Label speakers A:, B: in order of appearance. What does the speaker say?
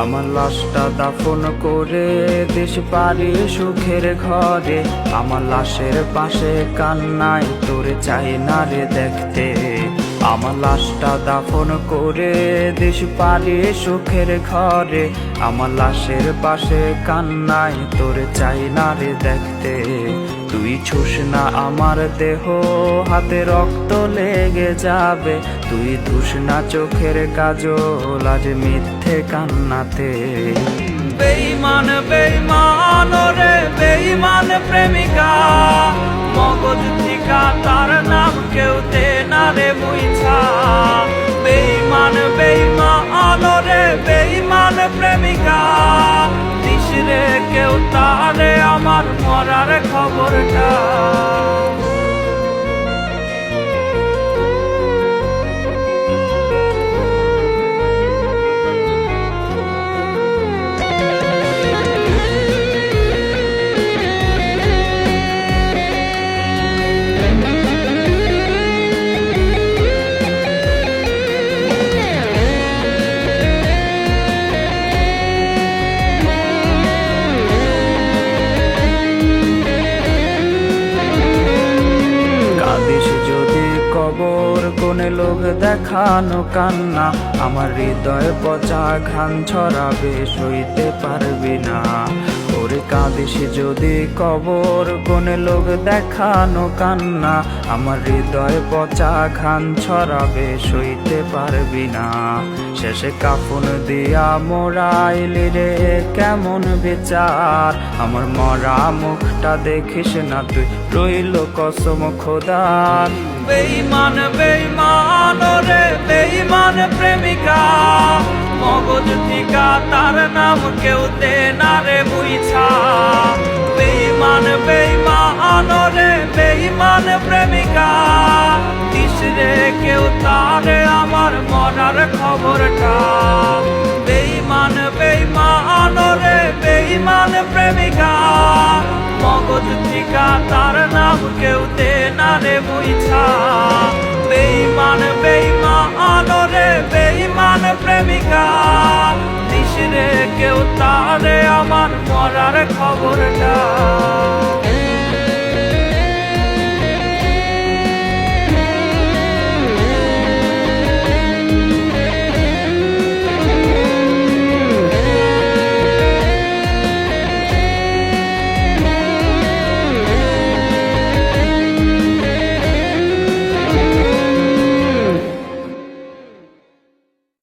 A: আমার লাশটা দাফন করে দেশ পারি সুখের ঘরে। আমার লাশের পাশে কান্নায় তোরে চাই না রে দেখতে। আমার লাশটা দাফন করে দেশ পারি সুখের ঘরে। আমার লাশের পাশে কান্নায় তোরে চাই না রে দেখতে। তুই ছুস না আমার দেহ, হাতে রক্ত লেগে যাবে। তুই ধুস না চোখের কাজল আজ মিথ্যে কান্নাতে। বেঈমান বেঈমান রে বেঈমান প্রেমিকা, মগজ থিকা তার নাম কেউ দে না রে মুইছা। বেঈমান বেঈমান রে বেঈমান প্রেমিকা, দিস রে কেউ তারে আমার মরার খবরটা। কবর কোনে লোক দেখানো কান্না, আমার হৃদয় পচা ঘান ছড়াবে সইতে পারবি না। ওরে কাঁদিস যদি কবর কোনে লোক দেখানো কান্না, আমার হৃদয় পচা ঘান ছড়াবে সইতে পারবি না। শেষে কাফন দিয়া মোড়াইলি রে কেমন বিচার, আমার মরা মুখটা দেখিস না তুই রইল কসম খোদার। বেঈমান বেঈমান রে বেঈমান প্রেমিকা, মগজ থিকা তার নাম কেউ দে না রে বুইছা। বেঈমান বেঈমান রে বেঈমান প্রেমিকা, দিস রে কেউ তারে আমার মরার খবরটা। বেঈমান বেঈমান রে বেঈমান প্রেমিকা, মগজ থিকা তার নাম কেউ দে না রে বুইছা। বেঈমান বেঈমান রে বেঈমান প্রেমিকা, দিস রে কেউ তারে আমার মরার খবরটা।